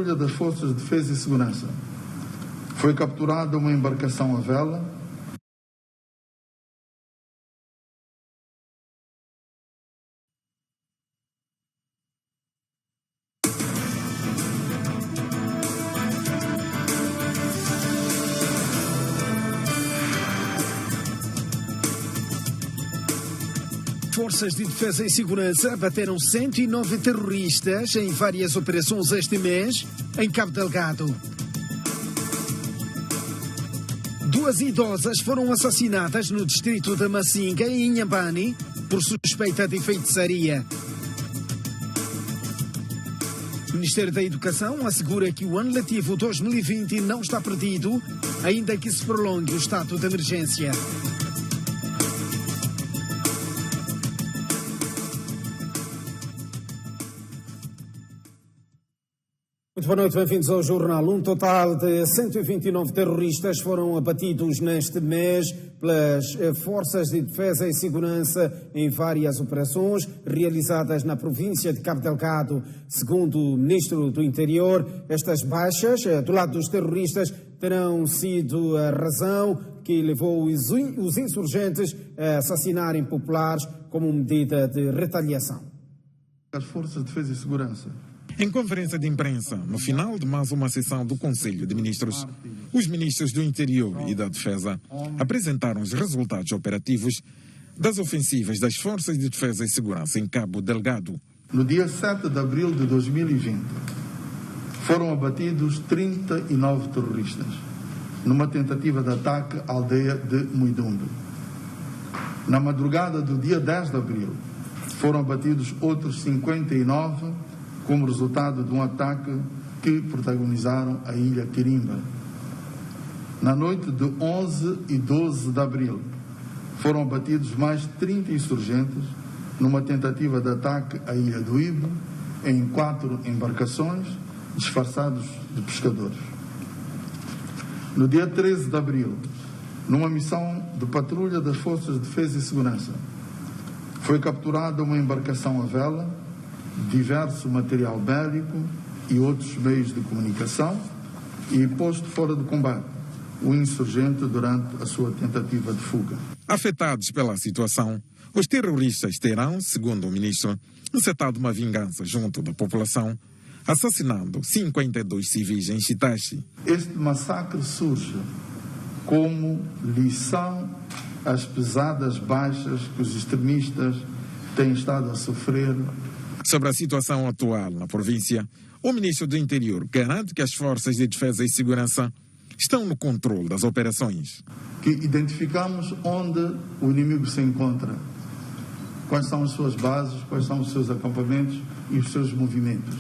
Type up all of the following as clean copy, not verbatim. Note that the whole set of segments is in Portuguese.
patrulha das Forças de Defesa e Segurança. Foi capturada uma embarcação à vela. Forças de Defesa e Segurança abateram 109 terroristas em várias operações este mês em Cabo Delgado. 2 idosas foram assassinadas no distrito de Massinga, em Inhambane, por suspeita de feitiçaria. O Ministério da Educação assegura que o ano letivo 2020 não está perdido, ainda que se prolongue o estado de emergência. Muito boa noite, bem-vindos ao Jornal. Um total de 129 terroristas foram abatidos neste mês pelas Forças de Defesa e Segurança em várias operações realizadas na província de Cabo Delgado. Segundo o Ministro do Interior, estas baixas do lado dos terroristas terão sido a razão que levou os insurgentes a assassinarem populares como medida de retaliação. As Forças de Defesa e Segurança. Em conferência de imprensa, no final de mais uma sessão do Conselho de Ministros, os ministros do Interior e da Defesa apresentaram os resultados operativos das ofensivas das Forças de Defesa e Segurança em Cabo Delgado. No dia 7 de abril de 2020, foram abatidos 39 terroristas numa tentativa de ataque à aldeia de Muidumbe. Na madrugada do dia 10 de abril, foram abatidos outros 59 como resultado de um ataque que protagonizaram a ilha Quirimba. Na noite de 11 e 12 de abril, foram abatidos mais 30 insurgentes numa tentativa de ataque à ilha do Ibo, em 4 embarcações disfarçados de pescadores. No dia 13 de abril, numa missão de patrulha das Forças de Defesa e Segurança, foi capturada uma embarcação à vela, diverso material bélico e outros meios de comunicação e posto fora de combate o insurgente durante a sua tentativa de fuga. Afetados pela situação, os terroristas terão, segundo o ministro, encetado uma vingança junto da população, assassinando 52 civis em Chitachi. Este massacre surge como lição às pesadas baixas que os extremistas têm estado a sofrer. Sobre a situação atual na província, o ministro do Interior garante que as Forças de Defesa e Segurança estão no controle das operações. Que identificamos onde o inimigo se encontra, quais são as suas bases, quais são os seus acampamentos e os seus movimentos.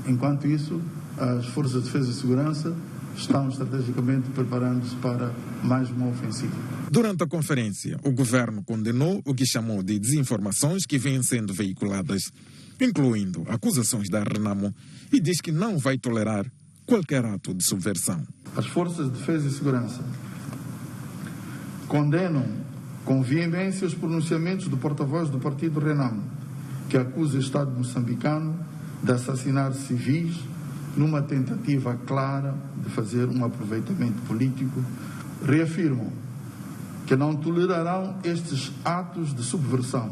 Enquanto isso, as Forças de Defesa e Segurança estão estrategicamente preparando-se para mais uma ofensiva. Durante a conferência, o governo condenou o que chamou de desinformações que vêm sendo veiculadas, incluindo acusações da Renamo, e diz que não vai tolerar qualquer ato de subversão. As Forças de Defesa e Segurança condenam com veemência os pronunciamentos do porta-voz do partido Renamo, que acusa o Estado moçambicano de assassinar civis numa tentativa clara de fazer um aproveitamento político. Reafirmam que não tolerarão estes atos de subversão.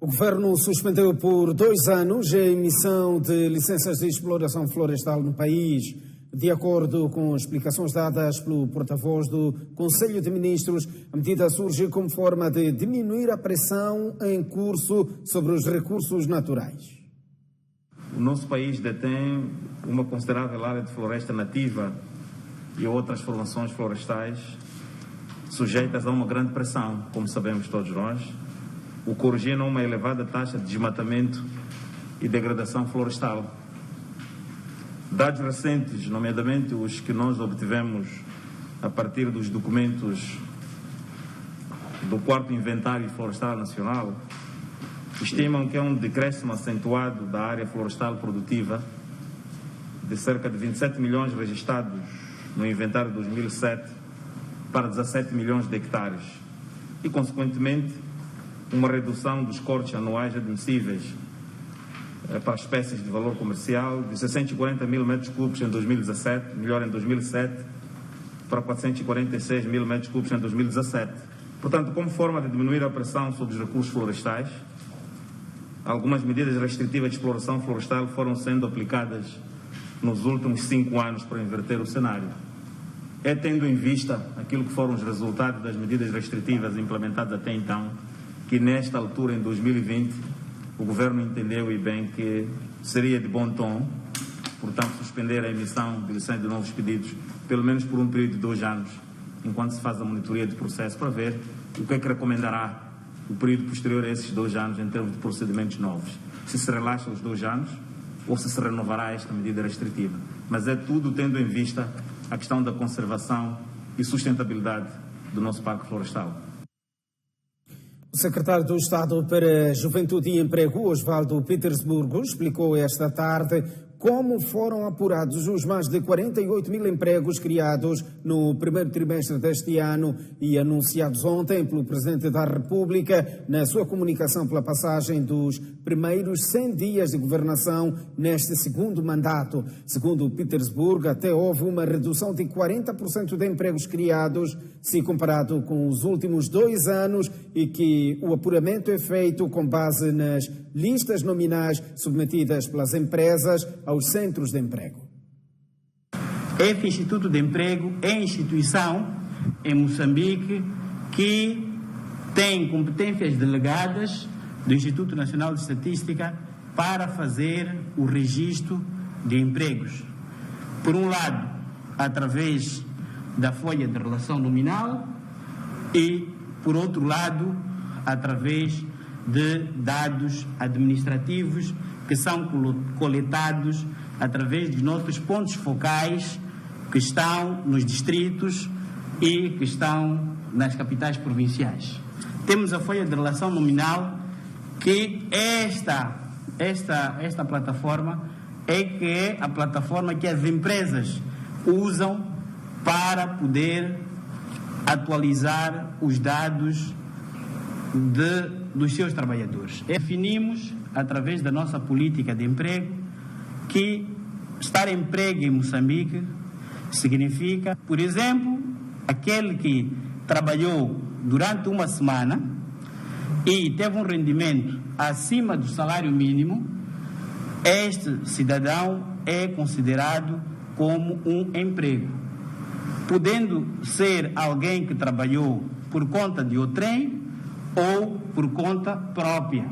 O governo suspendeu por 2 anos a emissão de licenças de exploração florestal no país. De acordo com explicações dadas pelo porta-voz do Conselho de Ministros, a medida surge como forma de diminuir a pressão em curso sobre os recursos naturais. O nosso país detém uma considerável área de floresta nativa e outras formações florestais sujeitas a uma grande pressão, como sabemos todos nós, o que origina uma elevada taxa de desmatamento e degradação florestal. Dados recentes, nomeadamente os que nós obtivemos a partir dos documentos do 4º Inventário Florestal Nacional, estimam que há um decréscimo acentuado da área florestal produtiva de cerca de 27 milhões registrados no inventário de 2007 para 17 milhões de hectares e, consequentemente, uma redução dos cortes anuais admissíveis para espécies de valor comercial, de 640 mil metros cúbicos em 2017, melhor em 2007, para 446 mil metros cúbicos em 2017. Portanto, como forma de diminuir a pressão sobre os recursos florestais, algumas medidas restritivas de exploração florestal foram sendo aplicadas nos últimos 5 anos para inverter o cenário. É tendo em vista aquilo que foram os resultados das medidas restritivas implementadas até então, que nesta altura, em 2020, o Governo entendeu e bem que seria de bom tom, portanto, suspender a emissão de licença de novos pedidos, pelo menos por um período de 2 anos, enquanto se faz a monitoria de processo, para ver o que é que recomendará o período posterior a esses 2 anos em termos de procedimentos novos. Se relaxa os 2 anos ou se renovará esta medida restritiva. Mas é tudo tendo em vista a questão da conservação e sustentabilidade do nosso parque florestal. O secretário do Estado para Juventude e Emprego, Osvaldo Petersburgo, explicou esta tarde como foram apurados os mais de 48 mil empregos criados no primeiro trimestre deste ano e anunciados ontem pelo Presidente da República na sua comunicação pela passagem dos primeiros 100 dias de governação neste segundo mandato. Segundo Petersburgo, até houve uma redução de 40% de empregos criados se comparado com os últimos 2 anos e que o apuramento é feito com base nas listas nominais submetidas pelas empresas aos centros de emprego. Este Instituto de Emprego é a instituição em Moçambique que tem competências delegadas do Instituto Nacional de Estatística para fazer o registro de empregos. Por um lado, através da folha de relação nominal e, por outro lado, através de dados administrativos que são coletados através dos nossos pontos focais que estão nos distritos e que estão nas capitais provinciais. Temos a folha de relação nominal, que esta plataforma é a plataforma que as empresas usam para poder atualizar os dados dos seus trabalhadores. Definimos, através da nossa política de emprego, que estar emprego em Moçambique significa, por exemplo, aquele que trabalhou durante uma semana e teve um rendimento acima do salário mínimo, este cidadão é considerado como um emprego, podendo ser alguém que trabalhou por conta de outrem ou por conta própria,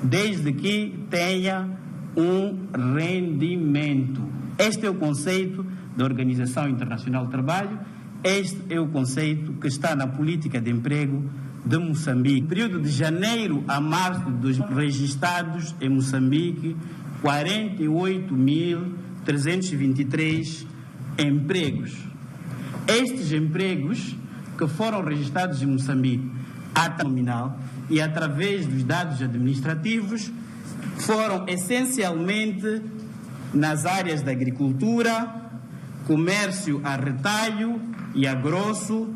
desde que tenha um rendimento. Este é o conceito da Organização Internacional do Trabalho, este é o conceito que está na política de emprego de Moçambique. No período de janeiro a março de 2000, registrados em Moçambique 48.323 empregos. Estes empregos que foram registrados em Moçambique à nominal e através dos dados administrativos foram essencialmente nas áreas da agricultura, comércio a retalho e a grosso,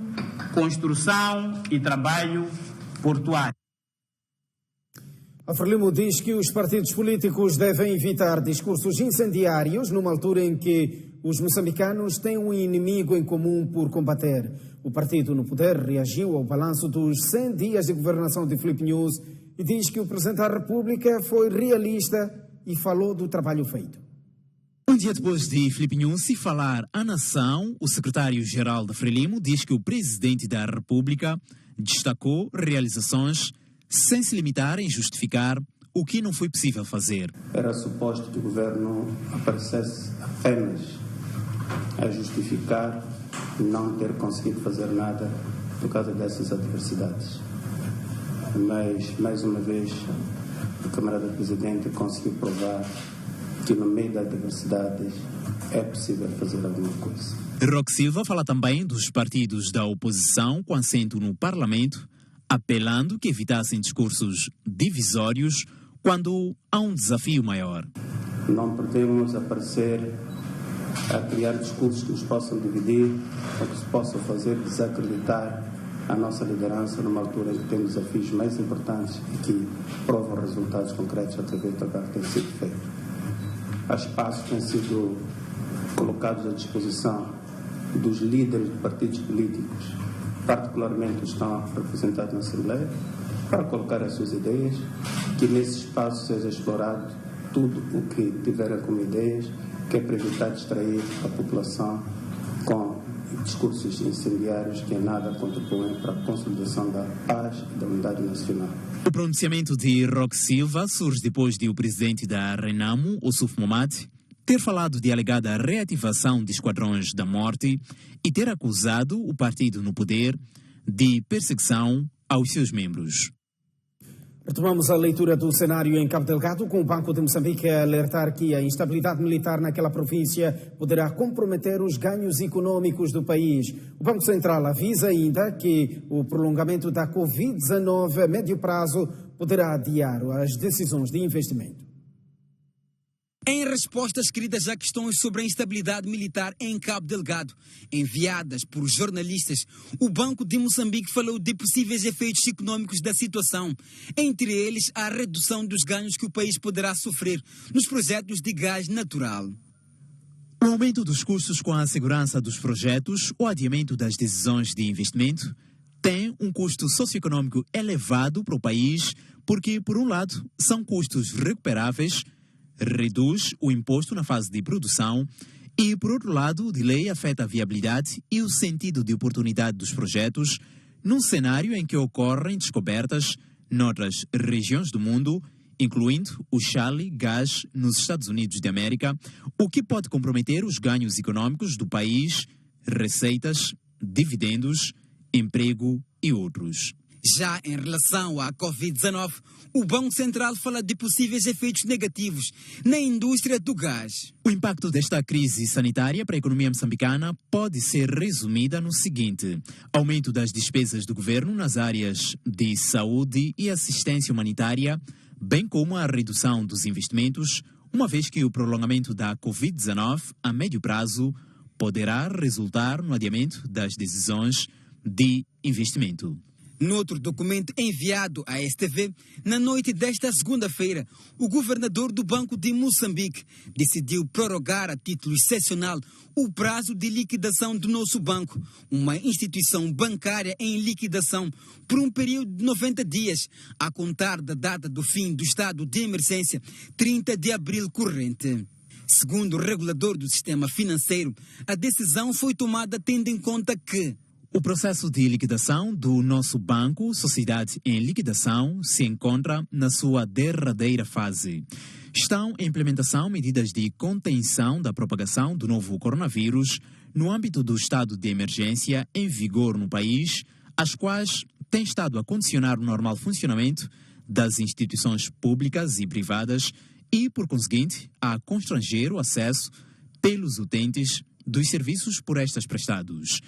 construção e trabalho portuário. A Frelimo diz que os partidos políticos devem evitar discursos incendiários numa altura em que os moçambicanos têm um inimigo em comum por combater. O partido no poder reagiu ao balanço dos 100 dias de governação de Filipe Nunes e diz que o Presidente da República foi realista e falou do trabalho feito. Um dia depois de Filipe Nunes se falar à nação, o secretário-geral da Frelimo diz que o Presidente da República destacou realizações sem se limitar em justificar o que não foi possível fazer. Era suposto que o governo aparecesse apenas a justificar não ter conseguido fazer nada por causa dessas adversidades. Mas, mais uma vez, o camarada Presidente conseguiu provar que no meio das adversidades é possível fazer alguma coisa. Roque Silva fala também dos partidos da oposição com assento no Parlamento, apelando que evitassem discursos divisórios quando há um desafio maior. Não podemos aparecer a criar discursos que nos possam dividir ou que se possam fazer desacreditar a nossa liderança numa altura em que tem desafios mais importantes e que provam resultados concretos através do trabalho que tem sido feito. Há espaços que têm sido colocados à disposição dos líderes de partidos políticos, particularmente os que estão representados na Assembleia, para colocar as suas ideias, que nesse espaço seja explorado tudo o que tiverem como ideias, que é para evitar distrair a população com discursos incendiários que em nada contribuem para a consolidação da paz e da unidade nacional. O pronunciamento de Roque Silva surge depois de o presidente da Renamo, Ossuf Momad, ter falado de alegada reativação de esquadrões da morte e ter acusado o partido no poder de perseguição aos seus membros. Retomamos a leitura do cenário em Cabo Delgado, com o Banco de Moçambique a alertar que a instabilidade militar naquela província poderá comprometer os ganhos econômicos do país. O Banco Central avisa ainda que o prolongamento da Covid-19 a médio prazo poderá adiar as decisões de investimento. Em respostas escritas a questões sobre a instabilidade militar em Cabo Delgado, enviadas por jornalistas, o Banco de Moçambique falou de possíveis efeitos econômicos da situação, entre eles a redução dos ganhos que o país poderá sofrer nos projetos de gás natural. O aumento dos custos com a segurança dos projetos ou adiamento das decisões de investimento tem um custo socioeconômico elevado para o país, porque, por um lado, são custos recuperáveis, reduz o imposto na fase de produção e, por outro lado, o delay afeta a viabilidade e o sentido de oportunidade dos projetos num cenário em que ocorrem descobertas noutras regiões do mundo, incluindo o shale gás nos Estados Unidos de América, o que pode comprometer os ganhos econômicos do país, receitas, dividendos, emprego e outros. Já em relação à Covid-19, o Banco Central fala de possíveis efeitos negativos na indústria do gás. O impacto desta crise sanitária para a economia moçambicana pode ser resumida no seguinte: aumento das despesas do governo nas áreas de saúde e assistência humanitária, bem como a redução dos investimentos, uma vez que o prolongamento da Covid-19 a médio prazo poderá resultar no adiamento das decisões de investimento. Noutro documento enviado à STV, na noite desta segunda-feira, o governador do Banco de Moçambique decidiu prorrogar a título excepcional o prazo de liquidação do nosso banco, uma instituição bancária em liquidação, por um período de 90 dias, a contar da data do fim do estado de emergência, 30 de abril corrente. Segundo o regulador do sistema financeiro, a decisão foi tomada tendo em conta que o processo de liquidação do nosso banco, Sociedade em Liquidação, se encontra na sua derradeira fase. Estão em implementação medidas de contenção da propagação do novo coronavírus no âmbito do estado de emergência em vigor no país, as quais têm estado a condicionar o normal funcionamento das instituições públicas e privadas e, por conseguinte, a constranger o acesso pelos utentes dos serviços por estas prestados.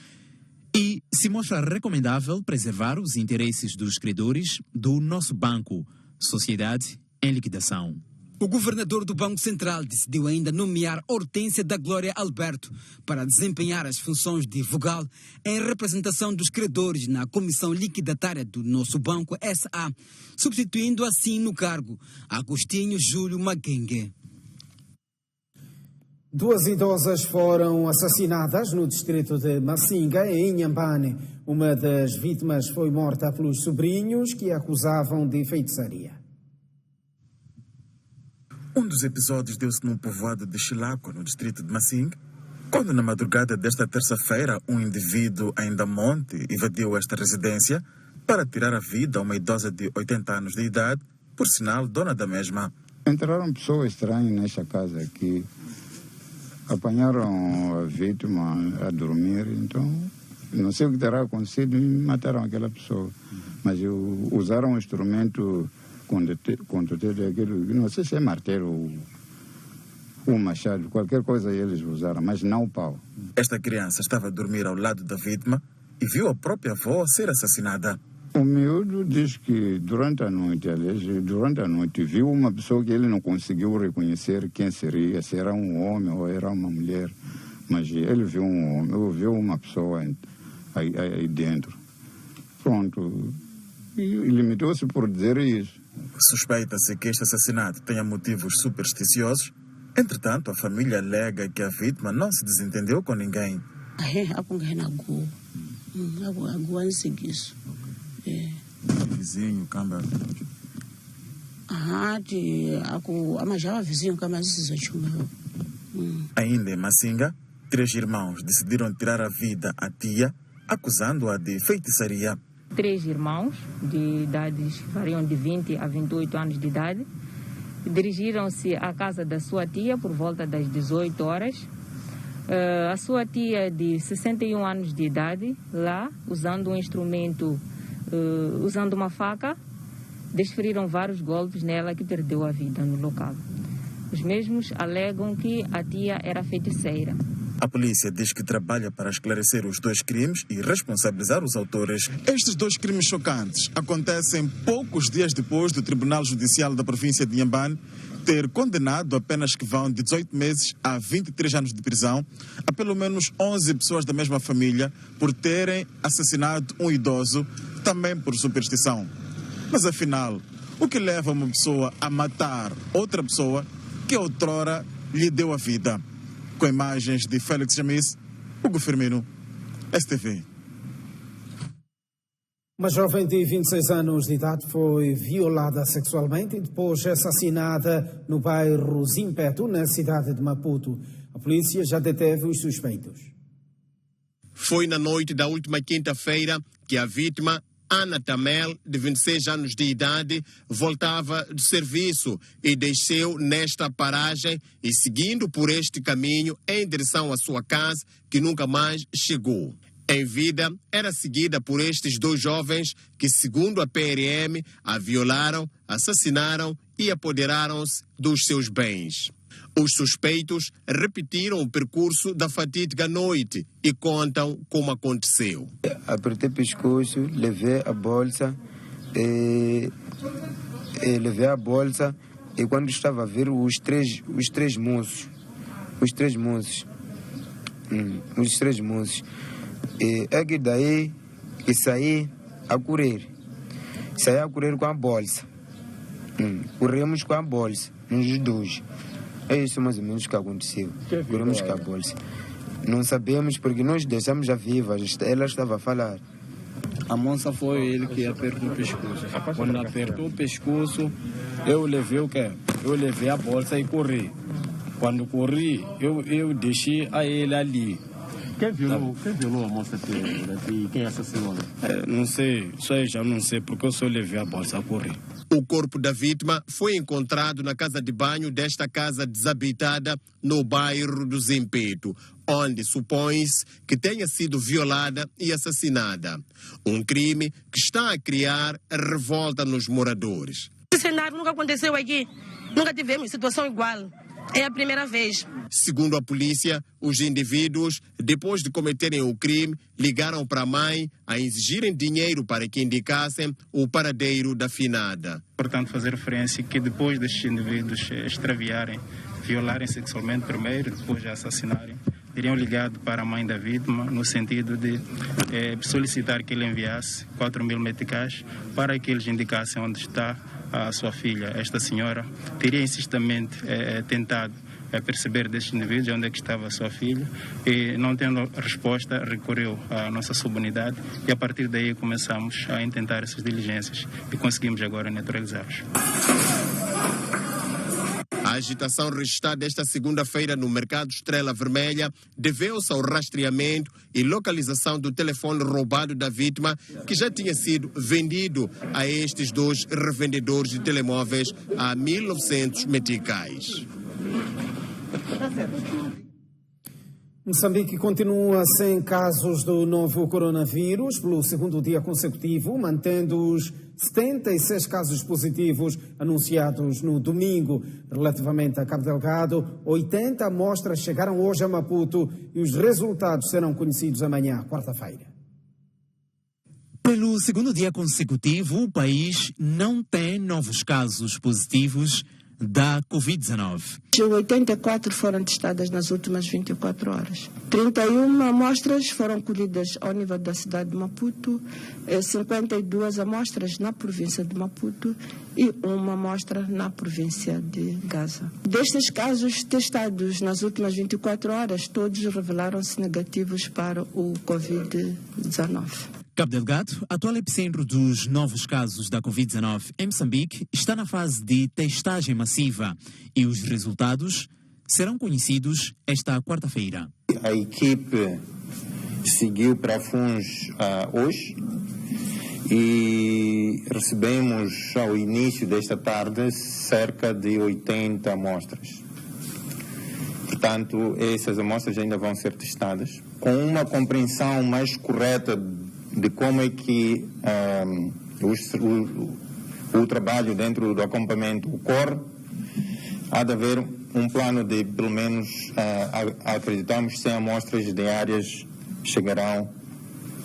E se mostra recomendável preservar os interesses dos credores do nosso banco, Sociedade em Liquidação. O governador do Banco Central decidiu ainda nomear Hortência da Glória Alberto para desempenhar as funções de vogal em representação dos credores na Comissão Liquidatária do nosso Banco SA, substituindo assim no cargo Agostinho Júlio Maguengue. 2 idosas foram assassinadas no distrito de Massinga, em Inhambane. Uma das vítimas foi morta pelos sobrinhos que a acusavam de feitiçaria. Um dos episódios deu-se num povoado de Chilaco, no distrito de Massinga, quando na madrugada desta terça-feira um indivíduo ainda monte invadiu esta residência para tirar a vida a uma idosa de 80 anos de idade, por sinal dona da mesma. Entraram pessoas estranhas nesta casa aqui. Apanharam a vítima a dormir, então não sei o que terá acontecido e mataram aquela pessoa. Mas usaram um instrumento contra aquilo, não sei se é martelo ou machado, qualquer coisa eles usaram, mas não o pau. Esta criança estava a dormir ao lado da vítima e viu a própria avó ser assassinada. O miúdo diz que durante a noite viu uma pessoa que ele não conseguiu reconhecer quem seria, se era um homem ou era uma mulher, mas ele viu um homem, viu uma pessoa aí dentro. Pronto. E limitou-se por dizer isso. Suspeita-se que este assassinato tenha motivos supersticiosos. Entretanto, a família alega que a vítima não se desentendeu com ninguém. Vizinho, câmara. Ainda em Masinga, 3 irmãos decidiram tirar a vida à tia, acusando-a de feitiçaria. 3 irmãos, de idades variam de 20 a 28 anos de idade, dirigiram-se à casa da sua tia por volta das 18 horas. A sua tia, de 61 anos de idade, lá, usando um instrumento, usando uma faca, desferiram vários golpes nela, que perdeu a vida no local. Os mesmos alegam que a tia era feiticeira. A polícia diz que trabalha para esclarecer os 2 crimes e responsabilizar os autores. Estes 2 crimes chocantes acontecem poucos dias depois do Tribunal Judicial da província de Inhambane ter condenado a penas que vão de 18 meses a 23 anos de prisão a pelo menos 11 pessoas da mesma família por terem assassinado um idoso, também por superstição. Mas afinal, o que leva uma pessoa a matar outra pessoa que outrora lhe deu a vida? Com imagens de Félix Jamis, Hugo Firmino, STV. Uma jovem de 26 anos de idade foi violada sexualmente e depois assassinada no bairro Zimpeto, na cidade de Maputo. A polícia já deteve os suspeitos. Foi na noite da última quinta-feira que a vítima, Ana Tamel, de 26 anos de idade, voltava do serviço e desceu nesta paragem e, seguindo por este caminho em direção à sua casa, que nunca mais chegou. Em vida, era seguida por estes 2 jovens que, segundo a PRM, a violaram, assassinaram e apoderaram-se dos seus bens. Os suspeitos repetiram o percurso da fatídica noite e contam como aconteceu. Apertei o pescoço, levei a bolsa e quando estava a ver os três moços, é que daí que saí a correr com a bolsa. Corremos com a bolsa, uns 2. É isso mais ou menos que aconteceu. Corremos com a bolsa. Não sabemos porque nós deixamos a viva, ela estava a falar. A moça foi ele que apertou o pescoço. Quando apertou o pescoço, eu levei o quê? Eu levei a bolsa e corri. Quando corri, eu deixei a ele ali. Quem violou a moça e quem assassinou? Não sei, só eu já não sei, porque eu só levei a bolsa a correr. O corpo da vítima foi encontrado na casa de banho desta casa desabitada no bairro do Zimpeto, onde supõe-se que tenha sido violada e assassinada. Um crime que está a criar revolta nos moradores. Esse cenário nunca aconteceu aqui, nunca tivemos situação igual. É a primeira vez. Segundo a polícia, os indivíduos, depois de cometerem o crime, ligaram para a mãe a exigirem dinheiro para que indicassem o paradeiro da finada. Portanto, fazer referência que depois destes indivíduos extraviarem, violarem sexualmente primeiro, depois de assassinarem, teriam ligado para a mãe da vítima no sentido de solicitar que ele enviasse 4.000 meticais para que eles indicassem onde está a sua filha. Esta senhora teria insistentemente tentado perceber destes indivíduos onde é que estava a sua filha e, não tendo resposta, recorreu à nossa subunidade e a partir daí começamos a intentar essas diligências e conseguimos agora neutralizá-los. A agitação registrada esta segunda-feira no mercado Estrela Vermelha deveu-se ao rastreamento e localização do telefone roubado da vítima, que já tinha sido vendido a estes 2 revendedores de telemóveis a 1.900 meticais. Moçambique continua sem casos do novo coronavírus pelo segundo dia consecutivo, mantendo os 76 casos positivos anunciados no domingo. Relativamente a Cabo Delgado, 80 amostras chegaram hoje a Maputo e os resultados serão conhecidos amanhã, quarta-feira. Pelo segundo dia consecutivo, o país não tem novos casos positivos da Covid-19. 84 foram testadas nas últimas 24 horas. 31 amostras foram colhidas ao nível da cidade de Maputo, 52 amostras na província de Maputo e uma amostra na província de Gaza. Destes casos testados nas últimas 24 horas, todos revelaram-se negativos para o Covid-19. Cabo Delgado, atual epicentro dos novos casos da Covid-19 em Moçambique, está na fase de testagem massiva e os resultados serão conhecidos esta quarta-feira. A equipe seguiu para Funs hoje e recebemos ao início desta tarde cerca de 80 amostras. Portanto, essas amostras ainda vão ser testadas com uma compreensão mais correta de como é que o trabalho dentro do acampamento ocorre. Há de haver um plano de, pelo menos, acreditamos, 100 amostras diárias chegarão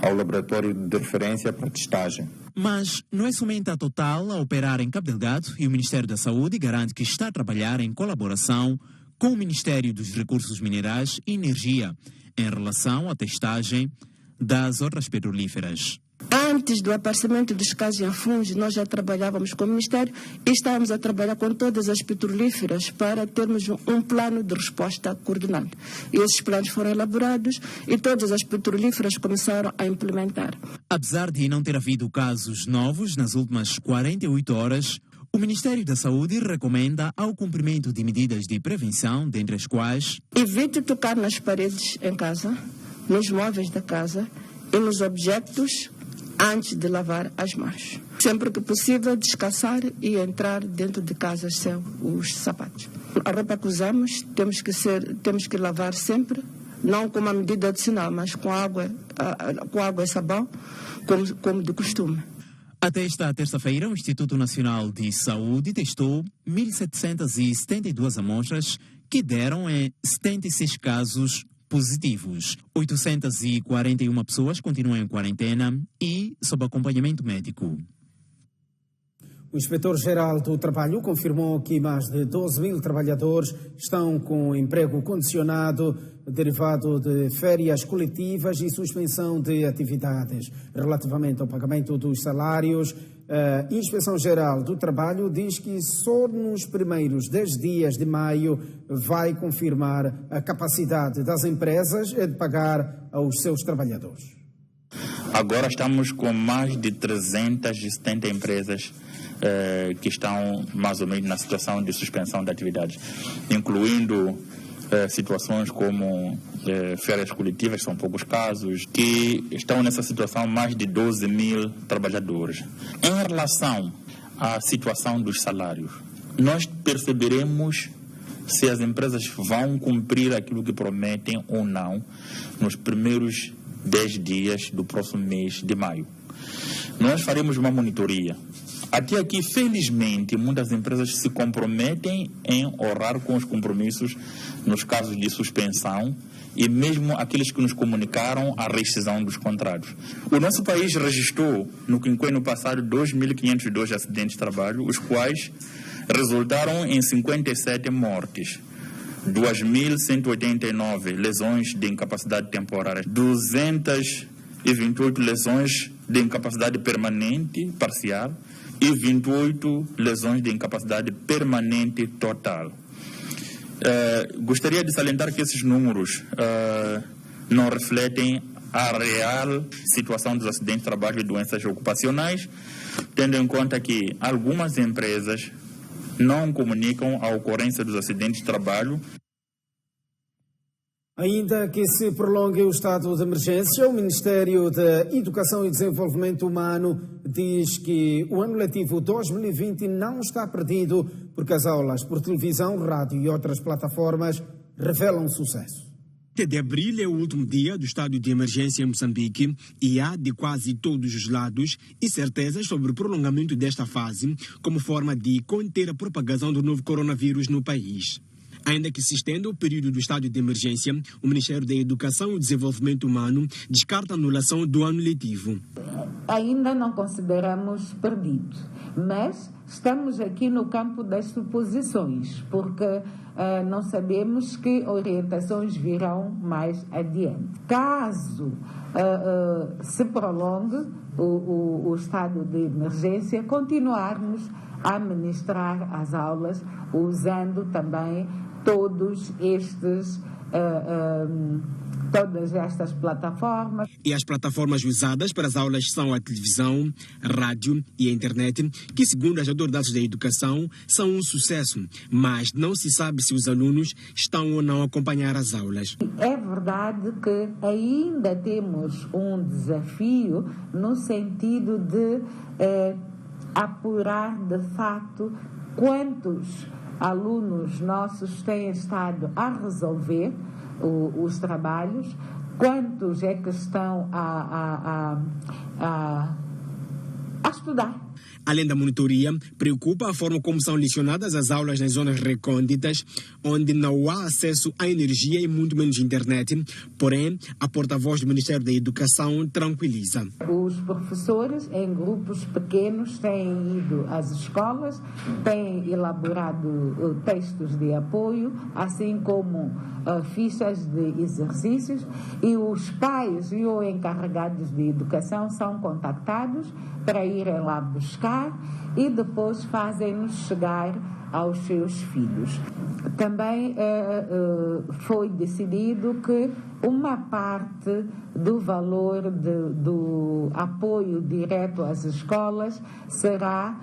ao laboratório de referência para testagem. Mas não é somente a Total a operar em Cabo Delgado e o Ministério da Saúde garante que está a trabalhar em colaboração com o Ministério dos Recursos Minerais e Energia em relação à testagem das outras petrolíferas. Antes do aparecimento dos casos em Funs, nós já trabalhávamos com o Ministério e estávamos a trabalhar com todas as petrolíferas para termos um plano de resposta coordenado. E esses planos foram elaborados e todas as petrolíferas começaram a implementar. Apesar de não ter havido casos novos nas últimas 48 horas, o Ministério da Saúde recomenda ao cumprimento de medidas de prevenção, dentre as quais: evite tocar nas paredes em casa, nos móveis da casa e nos objetos antes de lavar as mãos. Sempre que possível, descalçar e entrar dentro de casa sem os sapatos. A roupa que usamos temos que lavar sempre, não com uma medida adicional, mas com água e sabão, como de costume. Até esta terça-feira, o Instituto Nacional de Saúde testou 1.772 amostras que deram em 76 casos positivos. 841 pessoas continuam em quarentena e sob acompanhamento médico. O Inspetor-Geral do Trabalho confirmou que mais de 12 mil trabalhadores estão com emprego condicionado derivado de férias coletivas e suspensão de atividades. Relativamente ao pagamento dos salários, a Inspeção-Geral do Trabalho diz que só nos primeiros 10 dias de maio vai confirmar a capacidade das empresas de pagar aos seus trabalhadores. Agora estamos com mais de 370 empresas que estão mais ou menos na situação de suspensão de atividades, incluindo situações como férias coletivas, são poucos casos, que estão nessa situação mais de 12 mil trabalhadores. Em relação à situação dos salários, nós perceberemos se as empresas vão cumprir aquilo que prometem ou não nos primeiros 10 dias do próximo mês de maio. Nós faremos uma monitoria. Até aqui, felizmente, muitas empresas se comprometem em honrar com os compromissos nos casos de suspensão e mesmo aqueles que nos comunicaram a rescisão dos contratos. O nosso país registrou, no quinquênio passado, 2.502 acidentes de trabalho, os quais resultaram em 57 mortes, 2.189 lesões de incapacidade temporária, 228 lesões de incapacidade permanente parcial e 28 lesões de incapacidade permanente total. Gostaria de salientar que esses números não refletem a real situação dos acidentes de trabalho e doenças ocupacionais, tendo em conta que algumas empresas não comunicam a ocorrência dos acidentes de trabalho. Ainda que se prolongue o estado de emergência, o Ministério da Educação e Desenvolvimento Humano diz que o ano letivo 2020 não está perdido porque as aulas por televisão, rádio e outras plataformas revelam sucesso. 7 de abril é o último dia do estado de emergência em Moçambique e há de quase todos os lados incertezas sobre o prolongamento desta fase como forma de conter a propagação do novo coronavírus no país. Ainda que se estenda o período do estado de emergência, o Ministério da Educação e Desenvolvimento Humano descarta a anulação do ano letivo. Ainda não consideramos perdido, mas estamos aqui no campo das suposições, porque não sabemos que orientações virão mais adiante. Caso se prolongue o estado de emergência, continuarmos a ministrar as aulas usando também todas estas plataformas. E as plataformas usadas para as aulas são a televisão, rádio e a internet, que, segundo as autoridades da educação, são um sucesso, mas não se sabe se os alunos estão ou não a acompanhar as aulas. É verdade que ainda temos um desafio no sentido de apurar de fato quantos alunos nossos têm estado a resolver os trabalhos, quantos é que estão a estudar. Além da monitoria, preocupa a forma como são lecionadas as aulas nas zonas recônditas, onde não há acesso à energia e muito menos internet. Porém, a porta-voz do Ministério da Educação tranquiliza. Os professores, em grupos pequenos, têm ido às escolas, têm elaborado textos de apoio, assim como fichas de exercícios, e os pais e os encarregados de educação são contactados para irem lá buscar e depois fazem-nos chegar aos seus filhos. Também foi decidido que uma parte do valor do apoio direto às escolas será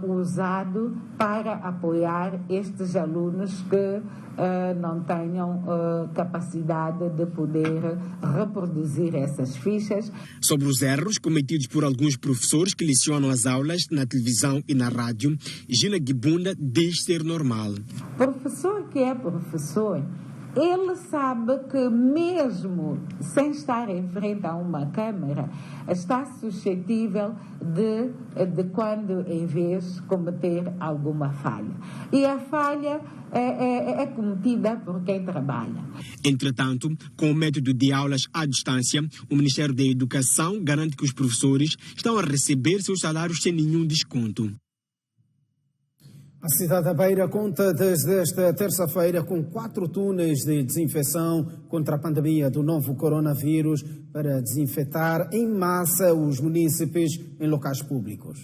usado para apoiar estes alunos que não tenham capacidade de poder reproduzir essas fichas. Sobre os erros cometidos por alguns professores que lecionam as aulas na televisão e na rádio, Gina Gibunda diz ser normal. Professor que é professor, ele sabe que mesmo sem estar em frente a uma câmara, está suscetível de quando em vez cometer alguma falha. E a falha é cometida por quem trabalha. Entretanto, com o método de aulas à distância, o Ministério da Educação garante que os professores estão a receber seus salários sem nenhum desconto. A cidade da Beira conta desde esta terça-feira com 4 túneis de desinfecção contra a pandemia do novo coronavírus para desinfetar em massa os munícipes em locais públicos.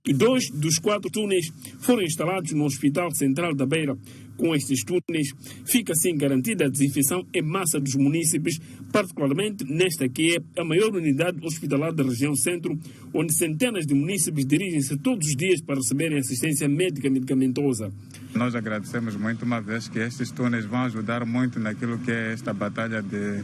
E 2 dos 4 túneis foram instalados no Hospital Central da Beira. Com estes túneis, fica assim garantida a desinfecção em massa dos munícipes, particularmente nesta que é a maior unidade hospitalar da região centro, onde centenas de munícipes dirigem-se todos os dias para receberem assistência médica medicamentosa. Nós agradecemos muito, uma vez que estes túneis vão ajudar muito naquilo que é esta batalha de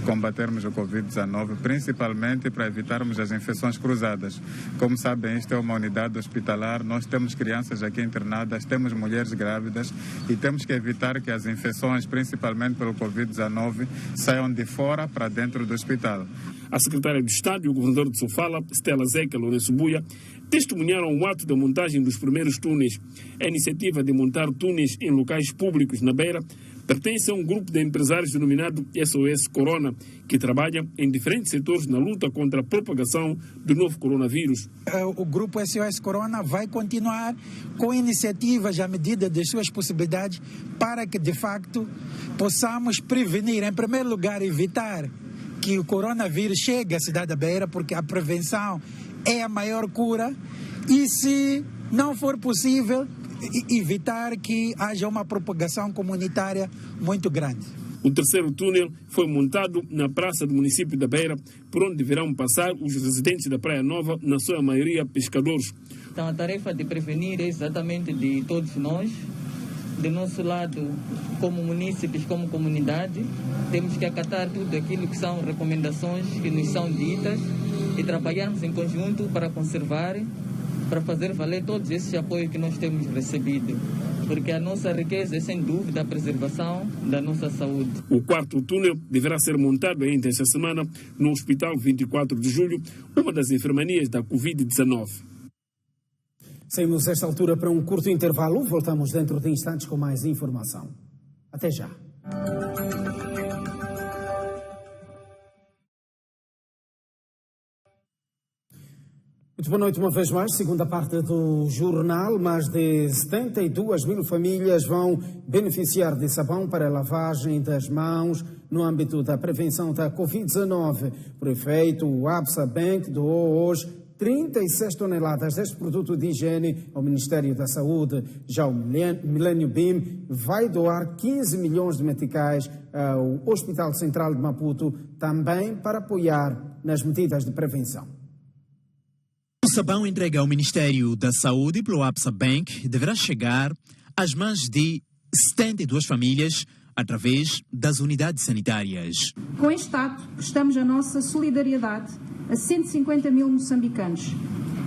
combatermos o Covid-19, principalmente para evitarmos as infecções cruzadas. Como sabem, esta é uma unidade hospitalar, nós temos crianças aqui internadas, temos mulheres grávidas e temos que evitar que as infecções, principalmente pelo Covid-19, saiam de fora para dentro do hospital. A secretária de Estado e o governador de Sofala, Stella Zeca Lourenço Buia, testemunharam o ato da montagem dos primeiros túneis. A iniciativa de montar túneis em locais públicos na Beira pertence a um grupo de empresários denominado SOS Corona, que trabalha em diferentes setores na luta contra a propagação do novo coronavírus. O grupo SOS Corona vai continuar com iniciativas à medida das suas possibilidades para que, de facto, possamos prevenir, em primeiro lugar, evitar que o coronavírus chegue à cidade da Beira, porque a prevenção é a maior cura, e se não for possível, evitar que haja uma propagação comunitária muito grande. O terceiro túnel foi montado na praça do município da Beira, por onde deverão passar os residentes da Praia Nova, na sua maioria pescadores. Então a tarefa de prevenir é exatamente de todos nós. Do nosso lado, como munícipes, como comunidade, temos que acatar tudo aquilo que são recomendações que nos são ditas e trabalharmos em conjunto para conservar, para fazer valer todos esses apoios que nós temos recebido. Porque a nossa riqueza é, sem dúvida, a preservação da nossa saúde. O quarto túnel deverá ser montado ainda esta semana no Hospital 24 de Julho, uma das enfermarias da Covid-19. Saímos esta altura para um curto intervalo. Voltamos dentro de instantes com mais informação. Até já. Muito boa noite uma vez mais. Segunda parte do jornal. Mais de 72 mil famílias vão beneficiar de sabão para a lavagem das mãos no âmbito da prevenção da Covid-19. Por efeito, o Absa Bank doou hoje 36 toneladas deste produto de higiene ao Ministério da Saúde. Já o Millennium Beam vai doar 15 milhões de meticais ao Hospital Central de Maputo, também para apoiar nas medidas de prevenção. O sabão entregue ao Ministério da Saúde pelo Absa Bank deverá chegar às mãos de 72 famílias através das unidades sanitárias. Com este ato, prestamos a nossa solidariedade a 150 mil moçambicanos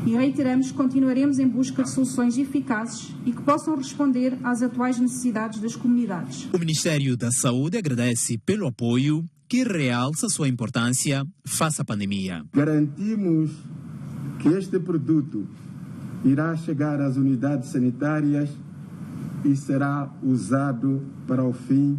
e reiteramos que continuaremos em busca de soluções eficazes e que possam responder às atuais necessidades das comunidades. O Ministério da Saúde agradece pelo apoio que realça sua importância face à pandemia. Garantimos que este produto irá chegar às unidades sanitárias e será usado para o fim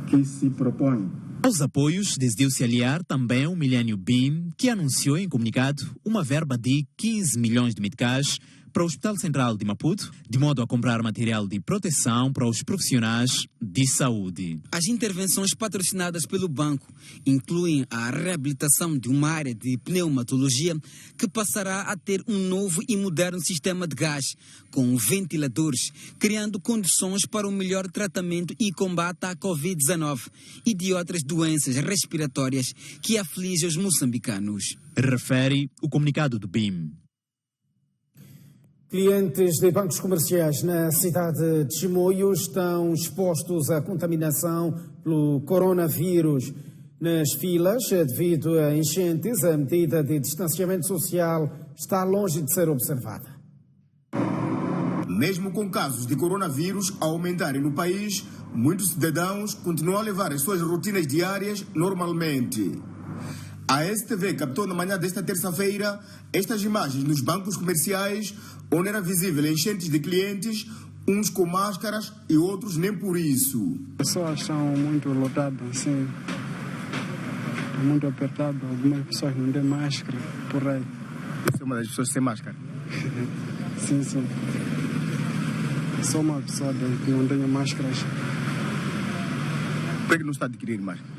que se propõe. Aos apoios decidiu se aliar também o Millennium Beam, que anunciou em comunicado uma verba de 15 milhões de meticais para o Hospital Central de Maputo, de modo a comprar material de proteção para os profissionais de saúde. As intervenções patrocinadas pelo banco incluem a reabilitação de uma área de pneumatologia que passará a ter um novo e moderno sistema de gás, com ventiladores, criando condições para um melhor tratamento e combate à Covid-19 e de outras doenças respiratórias que afligem os moçambicanos. Refere o comunicado do BIM. Clientes de bancos comerciais na cidade de Chimoio estão expostos à contaminação pelo coronavírus. Nas filas, devido a enchentes, a medida de distanciamento social está longe de ser observada. Mesmo com casos de coronavírus a aumentarem no país, muitos cidadãos continuam a levar as suas rotinas diárias normalmente. A STV captou na manhã desta terça-feira estas imagens nos bancos comerciais, onde era visível enchentes de clientes, uns com máscaras e outros nem por isso. As pessoas são muito lotadas, assim, muito apertado, algumas pessoas não têm máscara por aí. Você é uma das pessoas sem máscara? Sim, sim. Sou uma pessoa que não tem máscaras. Por que não está adquirindo máscara?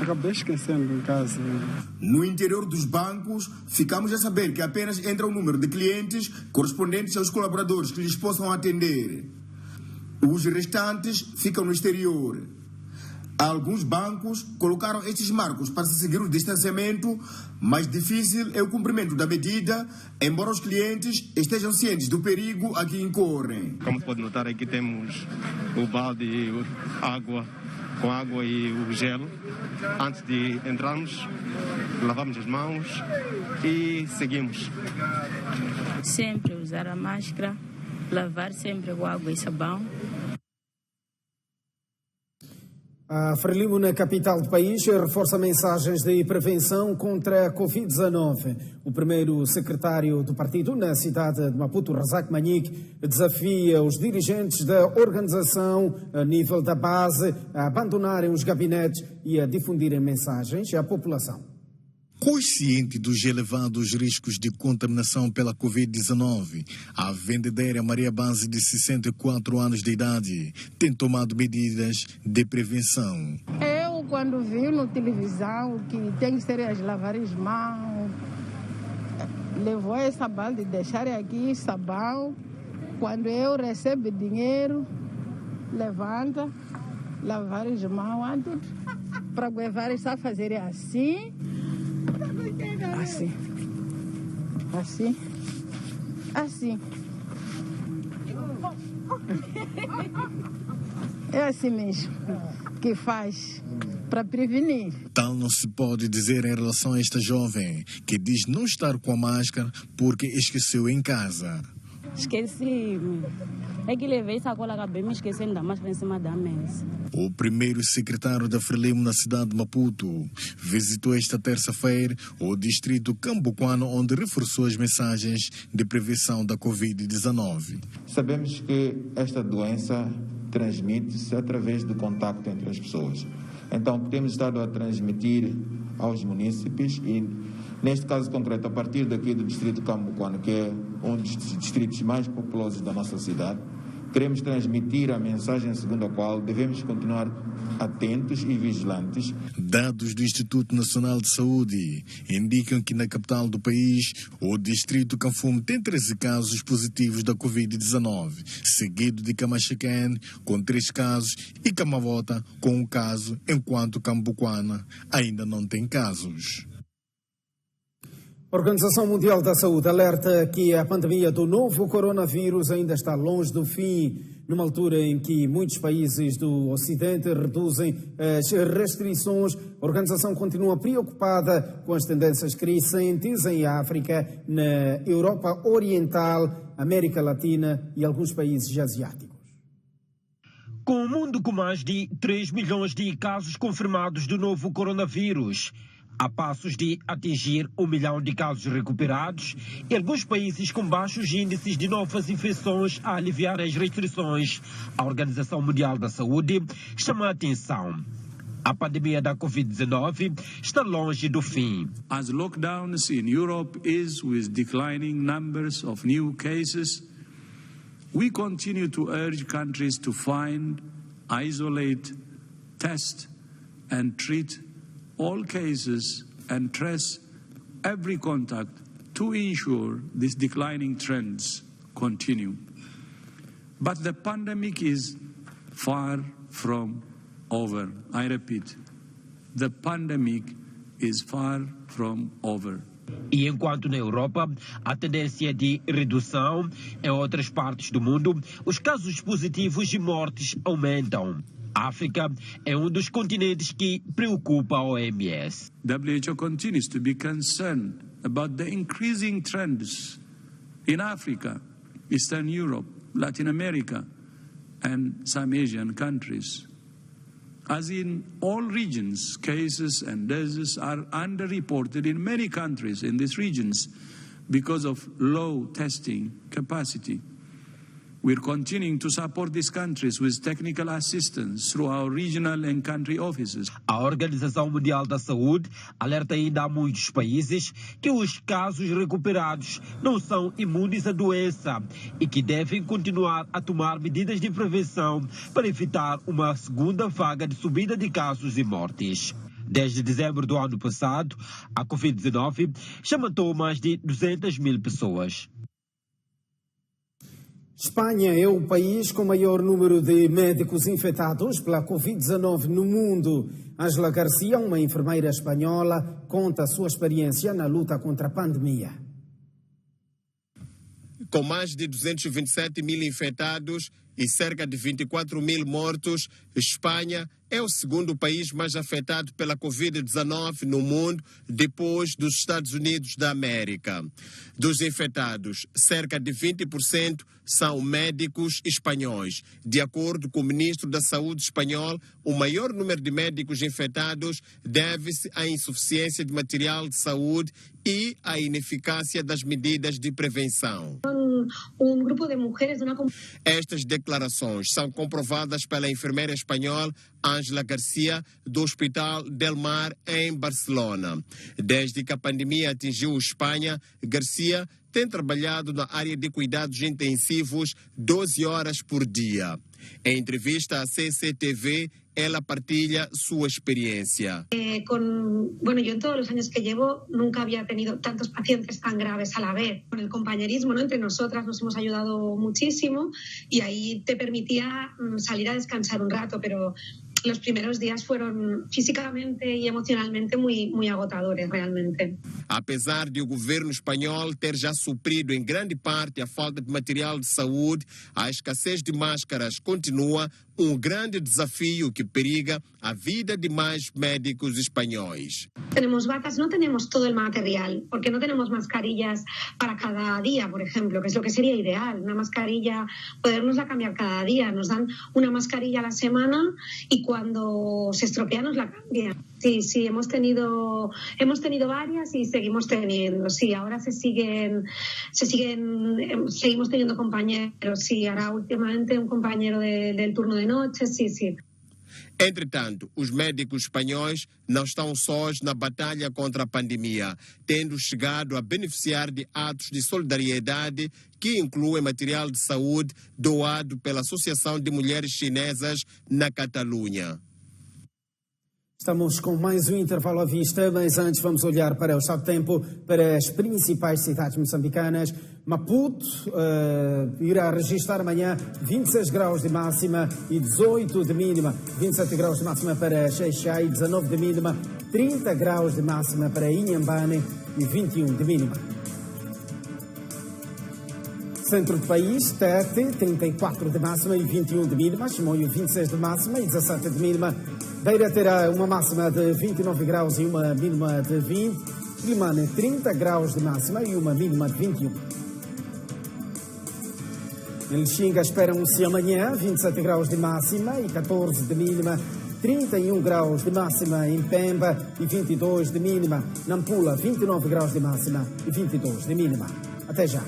Acabei esquecendo em casa. No interior dos bancos, ficamos a saber que apenas entra o número de clientes correspondentes aos colaboradores que lhes possam atender. Os restantes ficam no exterior. Alguns bancos colocaram estes marcos para se seguir o distanciamento, mas difícil é o cumprimento da medida, embora os clientes estejam cientes do perigo a que incorrem. Como se pode notar, aqui temos o balde e água, com água e o gelo. Antes de entrarmos, lavamos as mãos e seguimos. Sempre usar a máscara, lavar sempre com água e sabão. A Frelimo, na capital do país, reforça mensagens de prevenção contra a Covid-19. O primeiro secretário do partido na cidade de Maputo, Razak Manique, desafia os dirigentes da organização a nível da base a abandonarem os gabinetes e a difundirem mensagens à população. Consciente dos elevados riscos de contaminação pela Covid-19, a vendedeira Maria Banzi, de 64 anos de idade, tem tomado medidas de prevenção. Eu, quando vi na televisão que tem que ser as lavar as mãos, levou essa balde, deixar aqui sabão. Quando eu recebo dinheiro, levanta, lavar as mãos antes, para levar só fazer assim. Assim, assim, assim. É assim mesmo que faz para prevenir. Tal não se pode dizer em relação a esta jovem que diz não estar com a máscara porque esqueceu em casa. Esqueci É que levei sacola, acabei me esquecendo da máscara em cima da mesa. O primeiro secretário da Frelimo na cidade de Maputo visitou esta terça-feira o distrito cambuquano, onde reforçou as mensagens de prevenção da Covid-19. Sabemos que esta doença transmite-se através do contacto entre as pessoas. Então, temos estado a transmitir aos munícipes e, neste caso concreto, a partir daqui do distrito cambuquano, que é um dos distritos mais populosos da nossa cidade, queremos transmitir a mensagem segundo a qual devemos continuar atentos e vigilantes. Dados do Instituto Nacional de Saúde indicam que na capital do país, o distrito Canfume tem 13 casos positivos da Covid-19, seguido de Camachaquén com 3 casos e Camavota com 1 caso, enquanto Cambuquana ainda não tem casos. A Organização Mundial da Saúde alerta que a pandemia do novo coronavírus ainda está longe do fim, numa altura em que muitos países do Ocidente reduzem as restrições. A organização continua preocupada com as tendências crescentes em África, na Europa Oriental, América Latina e alguns países asiáticos. Com o mundo com mais de 3 milhões de casos confirmados do novo coronavírus, a passos de atingir 1 milhão de casos recuperados e alguns países com baixos índices de novas infecções a aliviar as restrições, a Organização Mundial da Saúde chama a atenção. A pandemia da Covid-19 está longe do fim. As lockdowns in Europe is with declining numbers of new cases, we continue to urge countries to find, isolate, test and treat all cases and trace every contact to ensure these declining trends continue. But the pandemic is far from over. I repeat, the pandemic is far from over. E enquanto na Europa a tendência de redução, em outras partes do mundo os casos positivos e mortes aumentam. A África é um dos continentes que preocupa a OMS. WHO continues to be concerned about the increasing trends in Africa, Eastern Europe, Latin America, and some Asian countries. As in all regions, cases and deaths are underreported in many countries in these regions because of low testing capacity. We're continuing to support these countries with technical assistance through our regional and country offices. A Organização Mundial da Saúde alerta ainda a muitos países que os casos recuperados não são imunes à doença e que devem continuar a tomar medidas de prevenção para evitar uma segunda vaga de subida de casos e mortes. Desde dezembro do ano passado, a Covid-19 já matou mais de 200 mil pessoas. Espanha é o país com maior número de médicos infectados pela Covid-19 no mundo. Ângela Garcia, uma enfermeira espanhola, conta a sua experiência na luta contra a pandemia. Com mais de 227 mil infectados e cerca de 24 mil mortos, Espanha é o segundo país mais afetado pela Covid-19 no mundo, depois dos Estados Unidos da América. Dos infectados, cerca de 20% são médicos espanhóis. De acordo com o ministro da Saúde espanhol, o maior número de médicos infectados deve-se à insuficiência de material de saúde e à ineficácia das medidas de prevenção. Estas declarações são comprovadas pela enfermeira espanhola Ângela Garcia, do Hospital Del Mar, em Barcelona. Desde que a pandemia atingiu Espanha, Garcia tem trabalhado na área de cuidados intensivos 12 horas por dia. Em entrevista à CCTV, ela partilha sua experiencia. Yo en todos los años que llevo nunca había tenido tantos pacientes tan graves a la vez. Con el compañerismo, ¿no? Entre nosotras nos hemos ayudado muchísimo y ahí te permitía salir a descansar un rato, pero los primeros días fueron físicamente y emocionalmente muy agotadores realmente. Apesar de o governo espanhol ter já suprido em grande parte a falta de material de saúde, a escassez de máscaras continua um grande desafio que periga a vida de mais médicos espanhóis. Tenemos batas, no tenemos todo el material, porque no tenemos mascarillas para cada día, por ejemplo, que es lo que sería ideal. Una mascarilla, podernosla cambiar cada día. Nos dan una mascarilla a la semana y cuando se estropea nos la cambian. Sí, hemos tenido varias y seguimos teniendo. Sí, ahora seguimos teniendo compañeros. Sí, ahora últimamente un compañero del turno de noche, sí. Entretanto, os médicos espanhóis não estão sós na batalha contra a pandemia, tendo chegado a beneficiar de atos de solidariedade que incluem material de saúde doado pela Associação de Mulheres Chinesas na Catalunha. Estamos com mais um intervalo à vista, mas antes vamos olhar para o estado de tempo para as principais cidades moçambicanas. Maputo irá registrar amanhã 26 graus de máxima e 18 de mínima, 27 graus de máxima para Xai-Xai, 19 de mínima, 30 graus de máxima para Inhambane e 21 de mínima. Centro do país, Tete, 34 de máxima e 21 de mínima, Chimoio 26 de máxima e 17 de mínima, Beira terá uma máxima de 29 graus e uma mínima de 20, Limane 30 graus de máxima e uma mínima de 21. Em Lixinga esperam-se amanhã 27 graus de máxima e 14 de mínima, 31 graus de máxima em Pemba e 22 de mínima, Nampula 29 graus de máxima e 22 de mínima. Até já.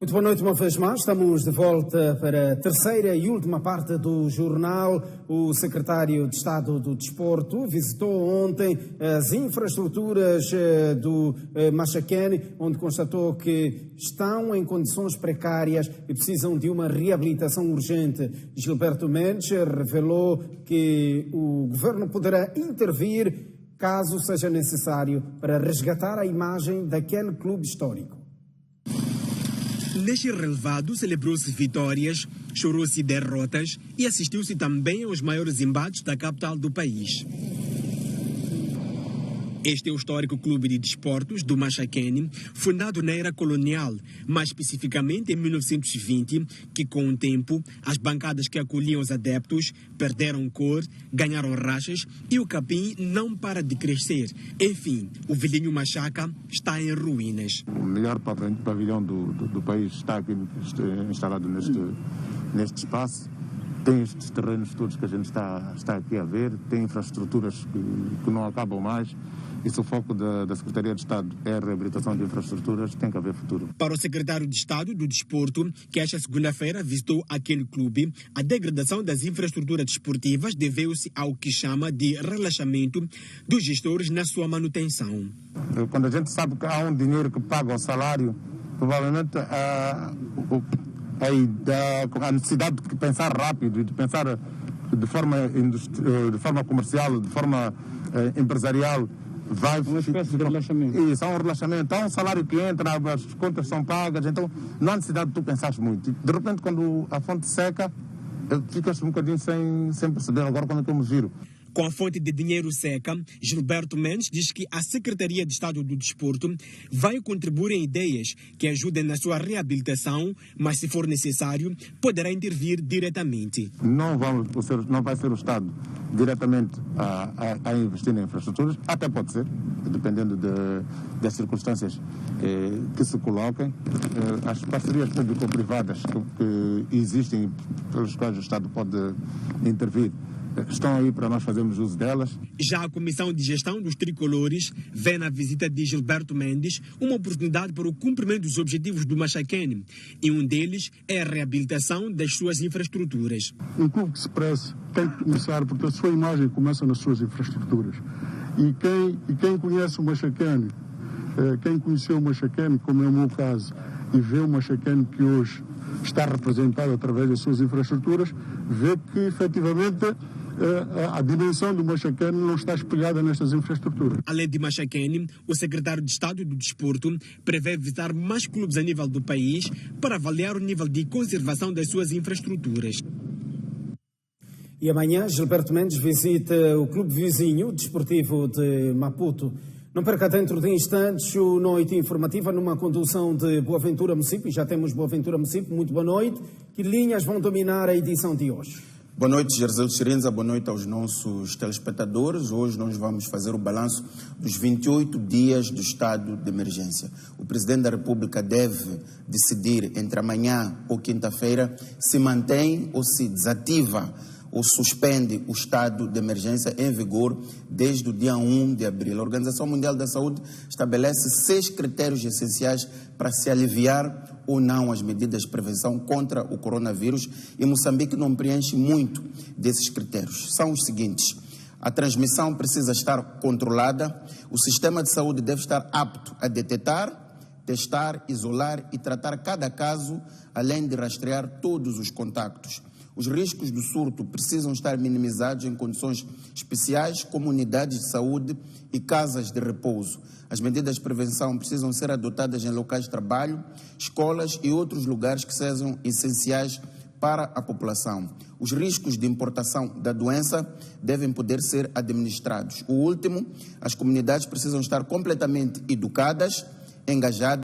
Muito boa noite uma vez mais, estamos de volta para a terceira e última parte do jornal. O secretário de Estado do Desporto visitou ontem as infraestruturas do Machaquene, onde constatou que estão em condições precárias e precisam de uma reabilitação urgente. Gilberto Mendes revelou que o governo poderá intervir caso seja necessário para resgatar a imagem daquele clube histórico. Neste relevado celebrou-se vitórias, chorou-se derrotas e assistiu-se também aos maiores embates da capital do país. Este é o histórico clube de desportos do Machaquene, fundado na era colonial, mais especificamente em 1920, que com o tempo as bancadas que acolhiam os adeptos perderam cor, ganharam rachas e o capim não para de crescer. Enfim, o velhinho Machaca está em ruínas. O melhor pavilhão do país está aqui instalado neste espaço. Tem estes terrenos todos que a gente está aqui a ver, tem infraestruturas que não acabam mais. E se o foco da Secretaria de Estado é a reabilitação de infraestruturas, tem que haver futuro. Para o secretário de Estado do Desporto, que esta segunda-feira visitou aquele clube, a degradação das infraestruturas desportivas deveu-se ao que chama de relaxamento dos gestores na sua manutenção. Quando a gente sabe que há um dinheiro que paga o salário, provavelmente a necessidade de pensar rápido, de pensar de forma comercial, de forma empresarial, vai uma espécie de relaxamento. Isso, é um relaxamento. Então, o salário que entra, as contas são pagas, então não há necessidade de tu pensares muito. De repente, quando a fonte seca, ficas um bocadinho sem perceber agora como é que eu me giro. Com a fonte de dinheiro seca, Gilberto Mendes diz que a Secretaria de Estado do Desporto vai contribuir em ideias que ajudem na sua reabilitação, mas se for necessário, poderá intervir diretamente. Não vai ser o Estado diretamente a investir em infraestruturas, até pode ser, dependendo das circunstâncias que se coloquem. As parcerias público-privadas que existem, pelas quais o Estado pode intervir, estão aí para nós fazermos uso delas. Já a Comissão de Gestão dos Tricolores vê na visita de Gilberto Mendes uma oportunidade para o cumprimento dos objetivos do Machaquene, e um deles é a reabilitação das suas infraestruturas. Um clube que se preze tem que começar, porque a sua imagem começa nas suas infraestruturas. E quem conhece o Machaquene, quem conheceu o Machaquene, como é o meu caso, e vê o Machaquene que hoje está representado através das suas infraestruturas, vê que efetivamente a dimensão do Machacane não está espelhada nestas infraestruturas. Além de Machacane, o secretário de Estado do Desporto prevê visitar mais clubes a nível do país para avaliar o nível de conservação das suas infraestruturas. E amanhã, Gilberto Mendes visita o clube vizinho desportivo de Maputo. Não perca dentro de instantes o Noite Informativa numa condução de Boaventura Mucipe. Já temos Boaventura Mucipe. Muito boa noite. Que linhas vão dominar a edição de hoje? Boa noite, Gersel Chirenza. Boa noite aos nossos telespectadores. Hoje nós vamos fazer o balanço dos 28 dias do estado de emergência. O Presidente da República deve decidir entre amanhã ou quinta-feira se mantém ou se desativa ou suspende o estado de emergência em vigor desde o dia 1 de abril. A Organização Mundial da Saúde estabelece 6 critérios essenciais para se aliviar ou não as medidas de prevenção contra o coronavírus e Moçambique não preenche muito desses critérios. São os seguintes: a transmissão precisa estar controlada, o sistema de saúde deve estar apto a detectar, testar, isolar e tratar cada caso, além de rastrear todos os contactos. Os riscos do surto precisam estar minimizados em condições especiais, como unidades de saúde e casas de repouso. As medidas de prevenção precisam ser adotadas em locais de trabalho, escolas e outros lugares que sejam essenciais para a população. Os riscos de importação da doença devem poder ser administrados. O último, as comunidades precisam estar completamente educadas, engajadas